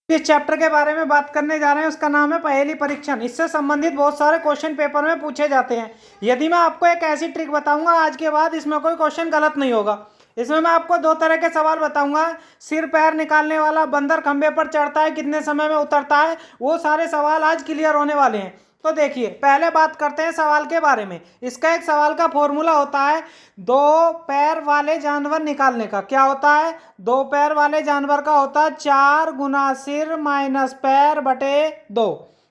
इस चैप्टर के बारे में बात करने जा रहे हैं उसका नाम है पहेली परीक्षण। इससे संबंधित बहुत सारे क्वेश्चन पेपर में पूछे जाते हैं। यदि मैं आपको एक ऐसी ट्रिक बताऊंगा आज के बाद, इसमें कोई क्वेश्चन गलत नहीं होगा। इसमें मैं आपको दो तरह के सवाल बताऊंगा। सिर पैर निकालने वाला बंदर खंबे पर चढ़ता है, कितने समय में उतरता है, वो सारे सवाल आज क्लियर होने वाले हैं। तो देखिए, पहले बात करते हैं सवाल के बारे में। इसका एक सवाल का फॉर्मूला होता है दो पैर वाले जानवर निकालने का। क्या होता है? दो पैर वाले जानवर का होता है 4 गुना सिर माइनस पैर बटे 2।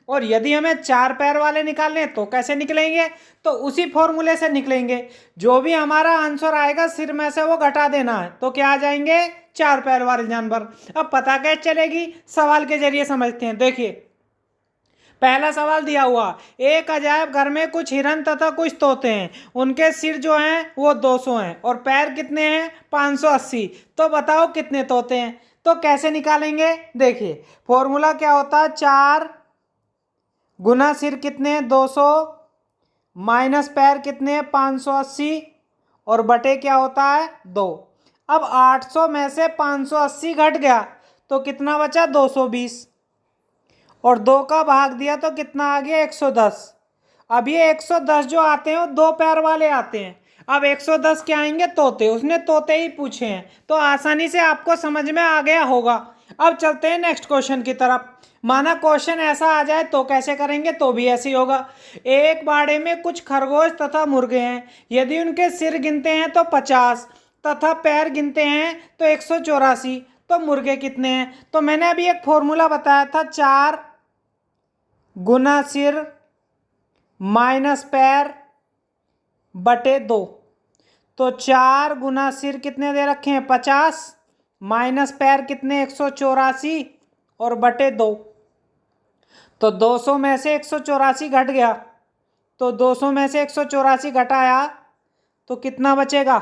और यदि हमें 4 पैर वाले निकालने तो कैसे निकलेंगे? तो उसी फॉर्मूले से निकलेंगे। जो भी हमारा आंसर आएगा सिर में से वो घटा देना है, तो क्या आ जाएंगे? 4 पैर वाले जानवर। अब पता कैसे चलेगी? सवाल के जरिए समझते हैं। देखिए, पहला सवाल दिया हुआ, एक अजायब घर में कुछ हिरन तथा कुछ तोते हैं। उनके सिर जो हैं वो 200 हैं और पैर कितने हैं? 580। तो बताओ कितने तोते हैं? तो कैसे निकालेंगे? देखिए, फॉर्मूला क्या होता है? 4 गुना सिर कितने हैं? 200 माइनस पैर कितने हैं? 580 और बटे क्या होता है? 2। अब 800 में से 580 घट गया तो कितना बचा? 220। और 2 का भाग दिया तो कितना आ गया? 110। अब ये 110 जो आते हैं वो 2 पैर वाले आते हैं। अब 110 क्या आएंगे? तोते। उसने तोते ही पूछे हैं, तो आसानी से आपको समझ में आ गया होगा। अब चलते हैं नेक्स्ट क्वेश्चन की तरफ। माना क्वेश्चन ऐसा आ जाए तो कैसे करेंगे? तो भी ऐसे ही होगा। एक बाड़े में कुछ खरगोश तथा मुर्गे हैं। यदि उनके सिर गिनते हैं तो 50 तथा पैर गिनते हैं तो 184। तो मुर्गे कितने हैं? तो मैंने अभी एक फॉर्मूला बताया था, 4 गुना सिर माइनस पैर बटे 2। तो 4 गुना सिर कितने दे रखे हैं? 50 माइनस पैर कितने? 184 और बटे 2। तो 200 में से 184 घट गया, तो 200 में से 184 घटाया तो कितना बचेगा?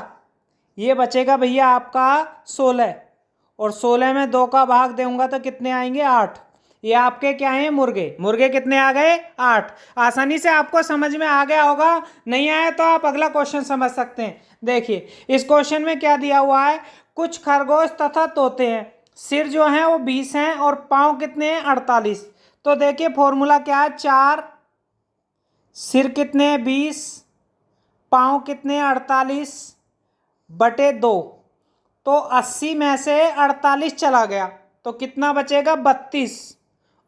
ये बचेगा भैया आपका 16। और 16 में 2 का भाग दूंगा तो कितने आएंगे? 8। ये आपके क्या हैं? मुर्गे। मुर्गे कितने आ गए? 8। आसानी से आपको समझ में आ गया होगा। नहीं आया तो आप अगला क्वेश्चन समझ सकते हैं। देखिए, इस क्वेश्चन में क्या दिया हुआ है? कुछ खरगोश तथा तोते हैं। सिर जो है वो 20 हैं और पाँव कितने हैं? 48। तो देखिए फॉर्मूला क्या है? 4 सिर कितने हैं? 20 पाँव कितने हैं? 48 बटे 2। तो 80 में से 48 चला गया तो कितना बचेगा? 32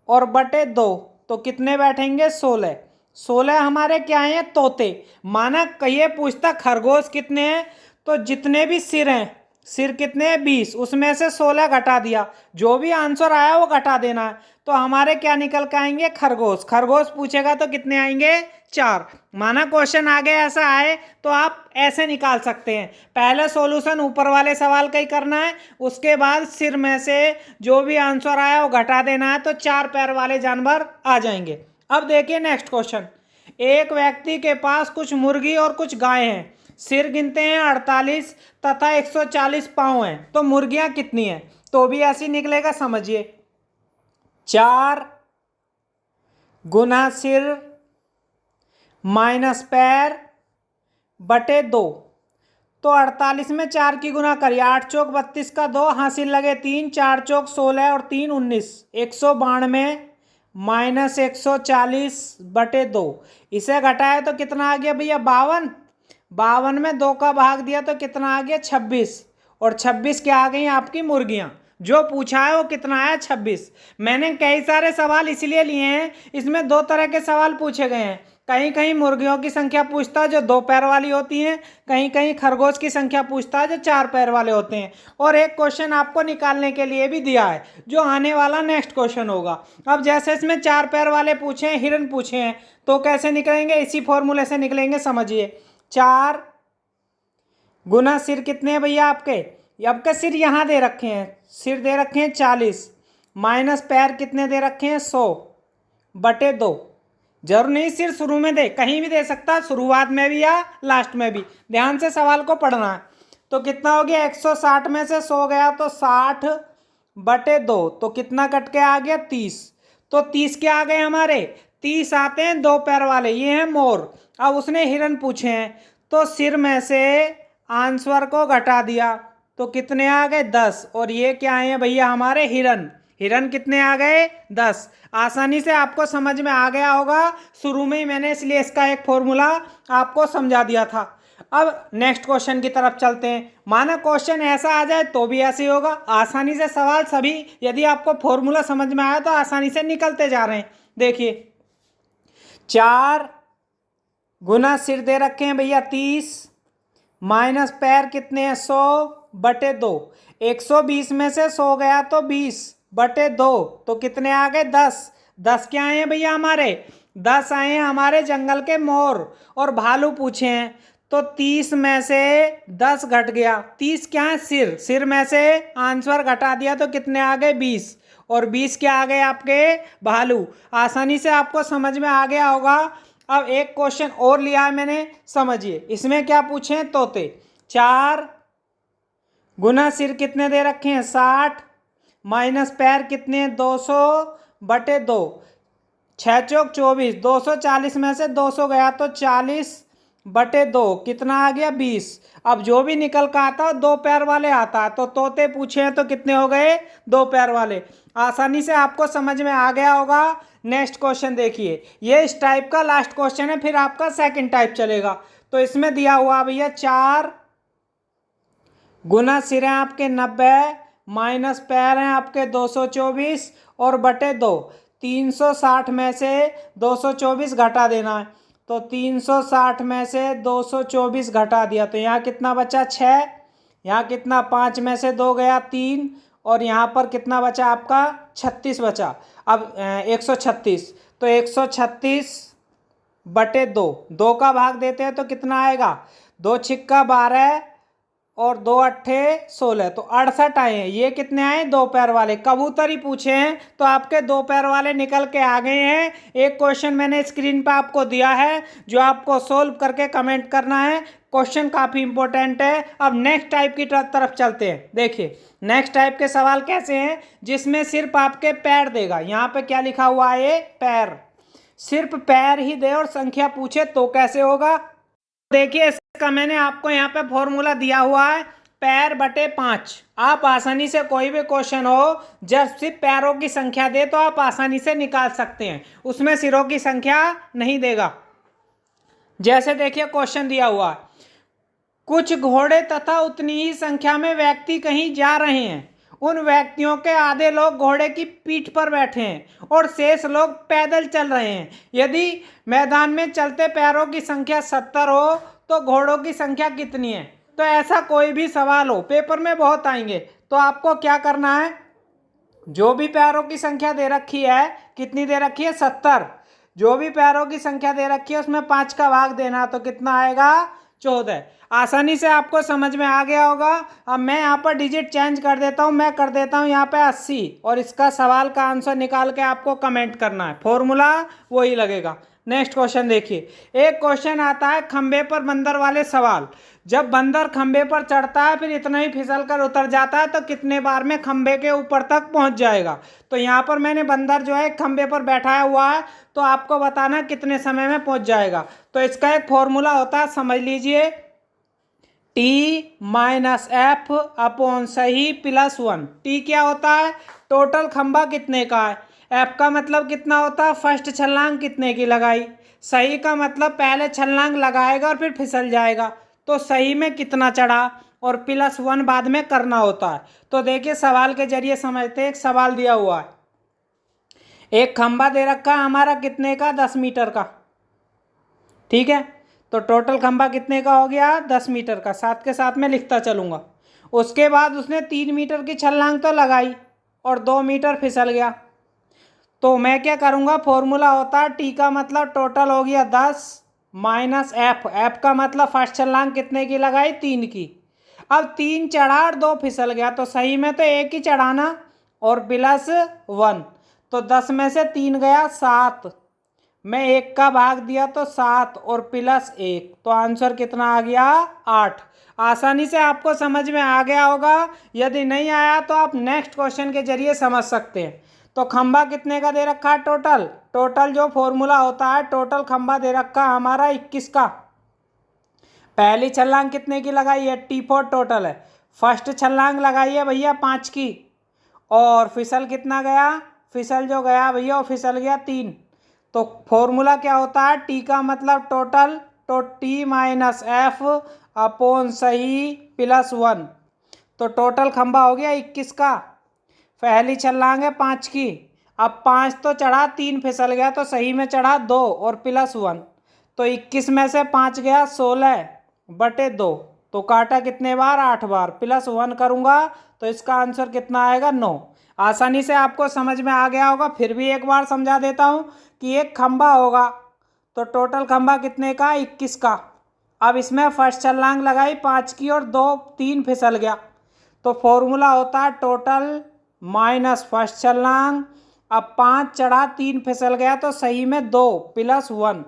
और बटे 2। तो कितने बैठेंगे? 16। 16 हमारे क्या हैं? तोते। माना ये पूछता खरगोश कितने हैं, तो जितने भी सिर हैं, सिर कितने हैं? 20, उसमें से 16 घटा दिया। जो भी आंसर आया वो घटा देना है। तो हमारे क्या निकल के आएंगे? खरगोश। खरगोश पूछेगा तो कितने आएंगे? 4। माना क्वेश्चन आगे ऐसा आए तो आप ऐसे निकाल सकते हैं। पहले सॉल्यूशन ऊपर वाले सवाल का ही करना है, उसके बाद सिर में से जो भी आंसर आया वो घटा देना है, तो 4 पैर वाले जानवर आ जाएंगे। अब देखिए नेक्स्ट क्वेश्चन। एक व्यक्ति के पास कुछ मुर्गी और कुछ गाय हैं। सिर गिनते हैं 48 तथा 140 पाँव हैं। तो मुर्गियां कितनी हैं? तो भी ऐसी निकलेगा, समझिए। 4 गुना सिर माइनस पैर बटे 2। तो 48 में 4 की गुना करिए, 8 चौक 32 का 2, हासिल लगे 3, 4 चौक 16 और 3 19, 192 माइनस 140 बटे 2। इसे घटाया तो कितना आ गया भैया? 52। 52 में 2 का भाग दिया तो कितना आ गया? 26। और 26 क्या आ गई? आपकी मुर्गियां। जो पूछा है वो कितना आया? 26। मैंने कई सारे सवाल इसलिए लिए हैं, इसमें 2 तरह के सवाल पूछे गए हैं। कहीं कहीं मुर्गियों की संख्या पूछता है जो 2 पैर वाली होती हैं, कहीं कहीं खरगोश की संख्या पूछता है जो 4 पैर वाले होते हैं। और एक क्वेश्चन आपको निकालने के लिए भी दिया है जो आने वाला नेक्स्ट क्वेश्चन होगा। अब जैसे इसमें 4 पैर वाले पूछे हैं, हिरन पूछे हैं, तो कैसे निकलेंगे? इसी फॉर्मूले से निकलेंगे, समझिए। 4 गुना सिर कितने हैं भैया आपके? आपके सिर यहाँ दे रखे हैं, सिर दे रखे हैं 40 माइनस पैर कितने दे रखे हैं? 100 बटे 2। जरूर नहीं सिर शुरू में दे, कहीं भी दे सकता, शुरुआत में भी या लास्ट में भी। ध्यान से सवाल को पढ़ना है। तो कितना हो गया? 160 में से 100 गया तो 60 बटे 2। तो कितना कट के आ गया? 30। तो 30 क्या आ गए हमारे? 30 आते हैं 2 पैर वाले, ये हैं मोर। अब उसने हिरन पूछे हैं, तो सिर में से आंसर को घटा दिया तो कितने आ गए? 10। और ये क्या है भैया? हमारे हिरन। हिरन कितने आ गए 10। आसानी से आपको समझ में आ गया होगा, शुरू में ही मैंने इसलिए इसका एक फॉर्मूला आपको समझा दिया था। अब नेक्स्ट क्वेश्चन की तरफ चलते हैं। माना क्वेश्चन ऐसा आ जाए तो भी ऐसे ही होगा। आसानी से सवाल सभी, यदि आपको फॉर्मूला समझ में आया तो आसानी से निकलते जा रहे हैं। देखिए 4 गुना सिर दे रखे हैं भैया 30, माइनस पैर कितने हैं 100/2। 120 में से 100 गया तो 20/2, तो कितने आ गए 10। 10 क्या आए हैं भैया हमारे, 10 आए हैं हमारे जंगल के मोर और भालू पूछे हैं। तो 30 में से 10 घट गया, 30 क्या है सिर, सिर में से आंसर घटा दिया तो कितने आ गए 20, और 20 क्या आ गए आपके भालू। आसानी से आपको समझ में आ गया होगा। अब एक क्वेश्चन और लिया है मैंने, समझिए इसमें क्या पूछे हैं तोते। 4 गुना सिर कितने दे रखे हैं 60, माइनस पैर कितने हैं 200/2। 6 चौक 24, 240 में से 200 गया तो 40/2, कितना आ गया 20। अब जो भी निकल कर आता है 2 पैर वाले आता है, तो तोते पूछे हैं तो कितने हो गए 2 पैर वाले। आसानी से आपको समझ में आ गया होगा। नेक्स्ट क्वेश्चन देखिए, ये इस टाइप का लास्ट क्वेश्चन है, फिर आपका सेकंड टाइप चलेगा। तो इसमें दिया हुआ भैया 4 गुना सिर हैं आपके 90, माइनस पैर हैं आपके 224 और बटे 2। 360 में से 224 घटा देना है, तो 360 में से 224 घटा दिया तो यहाँ कितना बचा 6, यहाँ कितना 5 में से 2 गया 3, और यहाँ पर कितना बचा आपका 36 बचा। अब 136, तो 136/2, 2 का भाग देते हैं तो कितना आएगा 2 छिक्का 12 और 2 अट्ठे 16, तो 68 आए हैं। ये कितने आए 2 पैर वाले। कबूतर ही पूछे हैं तो आपके 2 पैर वाले निकल के आ गए हैं। एक क्वेश्चन मैंने स्क्रीन पे आपको दिया है जो आपको सोल्व करके कमेंट करना है। क्वेश्चन काफ़ी इंपॉर्टेंट है। अब नेक्स्ट टाइप की तरफ चलते हैं। देखिए नेक्स्ट टाइप के सवाल कैसे हैं, जिसमें सिर्फ आपके पैर देगा। यहाँ पे क्या लिखा हुआ है पैर, सिर्फ पैर ही दे और संख्या पूछे तो कैसे होगा। देखिए इसका मैंने आपको यहाँ पे फॉर्मूला दिया हुआ है, पैर बटे 5। आप आसानी से कोई भी क्वेश्चन हो जब सिर्फ पैरों की संख्या दे तो आप आसानी से निकाल सकते हैं, उसमें सिरों की संख्या नहीं देगा। जैसे देखिए क्वेश्चन दिया हुआ है, कुछ घोड़े तथा उतनी ही संख्या में व्यक्ति कहीं जा रहे हैं। उन व्यक्तियों के आधे लोग घोड़े की पीठ पर बैठे हैं और शेष लोग पैदल चल रहे हैं। यदि मैदान में चलते पैरों की संख्या 70 हो तो घोड़ों की संख्या कितनी है। तो ऐसा कोई भी सवाल हो, पेपर में बहुत आएंगे, तो आपको क्या करना है, जो भी पैरों की संख्या दे रखी है, कितनी दे रखी है 70, जो भी पैरों की संख्या दे रखी है उसमें 5 का भाग देना, तो कितना आएगा 14। आसानी से आपको समझ में आ गया होगा। अब मैं यहाँ पर डिजिट चेंज कर देता हूँ, मैं कर देता हूँ यहाँ पे 80, और इसका सवाल का आंसर निकाल के आपको कमेंट करना है, फॉर्मूला वही लगेगा। नेक्स्ट क्वेश्चन देखिए, एक क्वेश्चन आता है खंबे पर बंदर वाले सवाल। जब बंदर खंबे पर चढ़ता है फिर इतना ही फिसल कर उतर जाता है तो कितने बार में खंबे के ऊपर तक पहुंच जाएगा। तो यहाँ पर मैंने बंदर जो है खंबे पर बैठाया हुआ है, तो आपको बताना कितने समय में पहुंच जाएगा। तो इसका एक फॉर्मूला होता है, समझ लीजिए, T-F अपॉन सही +1। T क्या होता है, टोटल खंबा कितने का है। F का मतलब कितना होता है, फर्स्ट छलांग कितने की लगाई। सही का मतलब पहले छलांग लगाएगा और फिर फिसल जाएगा, तो सही में कितना चढ़ा, और +1 बाद में करना होता है। तो देखिए सवाल के जरिए समझते हैं। एक सवाल दिया हुआ है, एक खंबा दे रखा है हमारा कितने का 10 मीटर का, ठीक है। तो टोटल खंबा कितने का हो गया 10 मीटर का, साथ के साथ में लिखता चलूँगा। उसके बाद उसने 3 मीटर की छलांग तो लगाई और 2 मीटर फिसल गया। तो मैं क्या करूँगा, फॉर्मूला होता है T का मतलब टोटल हो गया 10 माइनस F का मतलब फर्स्ट छलांग कितने की लगाई 3 की। अब 3 चढ़ा और 2 फिसल गया, तो सही में तो 1 ही चढ़ाना और +1, तो 10 में से 3 गया 7, मैं 1 का भाग दिया तो 7 और +1, तो आंसर कितना आ गया 8। आसानी से आपको समझ में आ गया होगा। यदि नहीं आया तो आप नेक्स्ट क्वेश्चन के जरिए समझ सकते हैं। तो खंबा कितने का दे रखा है, टोटल जो फॉर्मूला होता है, टोटल खंबा दे रखा है हमारा 21 का। पहली छलांग कितने की लगाई है, T4 टोटल है। फर्स्ट छलांग लगाई है भैया 5 की, और फिसल कितना गया, फिसल जो गया भैया वो फिसल गया 3। तो फॉर्मूला क्या होता है, टी का मतलब टोटल, तो टी माइनस एफ अपॉन सही प्लस 1। तो टोटल खंबा हो गया 21 का। पहली छलांग है 5 की। अब 5 तो चढ़ा, 3 फिसल गया तो सही में चढ़ा 2 और प्लस 1। तो 21 में से 5 गया 16/2। तो काटा कितने बार, 8 बार। प्लस 1 करूँगा तो इसका आंसर कितना आएगा, 9। आसानी से आपको समझ में आ गया होगा। फिर भी एक बार समझा देता हूँ कि एक खंबा होगा तो टोटल खंबा कितने का, 21 का। अब इसमें फर्स्ट छलांग लगाई 5 की और 3 फिसल गया। तो फॉर्मूला होता है टोटल माइनस फर्स्ट छलांग। अब 5 चढ़ा, 3 फिसल गया तो सही में 2 प्लस 1।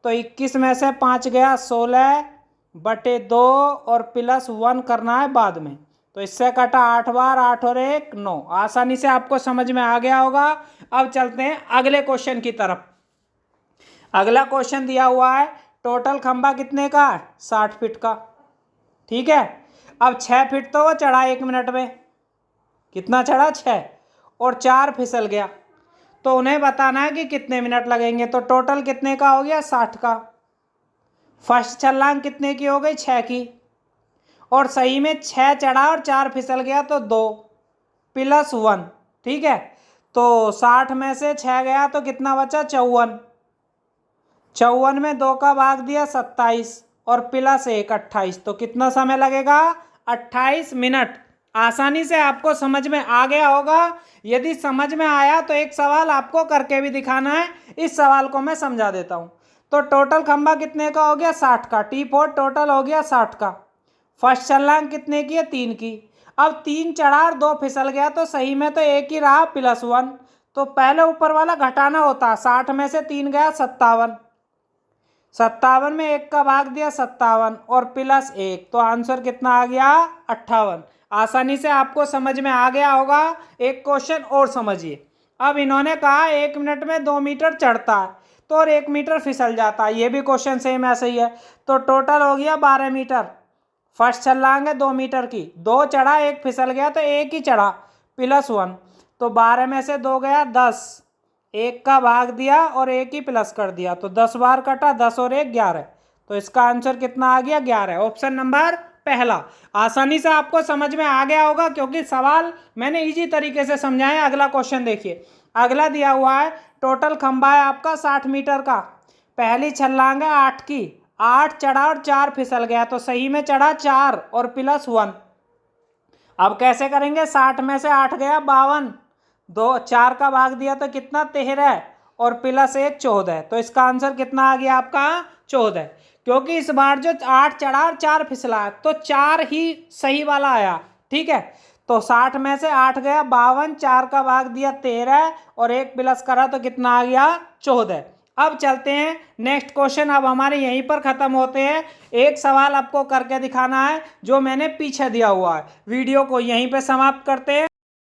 तो 21 में से 5 गया 16/2 और प्लस 1 करना है बाद में। तो इससे कटा 8 बार, 8 और 1 9। आसानी से आपको समझ में आ गया होगा। अब चलते हैं अगले क्वेश्चन की तरफ। अगला क्वेश्चन दिया हुआ है, टोटल खंबा कितने का है, 60 फीट का। ठीक है। अब 6 फीट तो वो चढ़ा 1 मिनट में। कितना चढ़ा, 6, और 4 फिसल गया। तो उन्हें बताना है कि कितने मिनट लगेंगे। तो टोटल कितने का हो गया, 60 का। फर्स्ट छलांग कितने की हो गई, 6 की। और सही में 6 चढ़ा और 4 फिसल गया तो 2 प्लस 1। ठीक है। तो 60 में से 6 गया तो कितना बचा, 54। 54 में 2 का भाग दिया 27 और प्लस 1 28। तो कितना समय लगेगा, 28 मिनट। आसानी से आपको समझ में आ गया होगा। यदि समझ में आया तो एक सवाल आपको करके भी दिखाना है। इस सवाल को मैं समझा देता हूं। तो टोटल खंबा कितने का हो गया, 60 का। T4 टोटल हो गया 60 का। फर्स्ट छलांग कितने की है, 3 की। अब 3 चढ़ा और 2 फिसल गया तो सही में तो 1 ही रहा, प्लस 1। तो पहले ऊपर वाला घटाना होता है। 60 में से 3 गया 57। 57 में 1 का भाग दिया 57 और प्लस 1। तो आंसर कितना आ गया, 58। आसानी से आपको समझ में आ गया होगा। एक क्वेश्चन और समझिए। अब इन्होंने कहा 1 मिनट में 2 मीटर चढ़ता है तो और 1 मीटर फिसल जाता है। ये भी क्वेश्चन सेम ऐसे ही है। तो टोटल हो गया 12 मीटर। फर्स्ट छलांग है 2 मीटर की। 2 चढ़ा, 1 फिसल गया तो 1 ही चढ़ा, प्लस 1। तो 12 में से 2 गया 10। 1 का भाग दिया और 1 ही प्लस कर दिया तो 10 बार कटा, 10 और 1 11। तो इसका आंसर कितना आ गया, 11। ऑप्शन नंबर पहला। आसानी से आपको समझ में आ गया होगा क्योंकि सवाल मैंने इजी तरीके से समझाया। अगला क्वेश्चन देखिए। अगला दिया हुआ है, टोटल खंबा है आपका 60 मीटर का। पहली छलांग है 8 की। 8 चढ़ा और 4 फिसल गया तो सही में चढ़ा 4 और प्लस 1। अब कैसे करेंगे, 60 में से 8 गया 52। 4 का भाग दिया तो कितना, 13 और प्लस 1 14। तो इसका आंसर कितना आ गया आपका, 14। क्योंकि इस बार जो 8 चढ़ा और 4 फिसला तो 4 ही सही वाला आया। ठीक है। तो 60 में से 8 गया 52, 4 का भाग दिया 13 और 1 प्लस करा तो कितना आ गया, 14। अब चलते हैं नेक्स्ट क्वेश्चन। अब हमारे यहीं पर ख़त्म होते हैं। एक सवाल आपको करके दिखाना है जो मैंने पीछे दिया हुआ है। वीडियो को यहीं पे समाप्त करते हैं।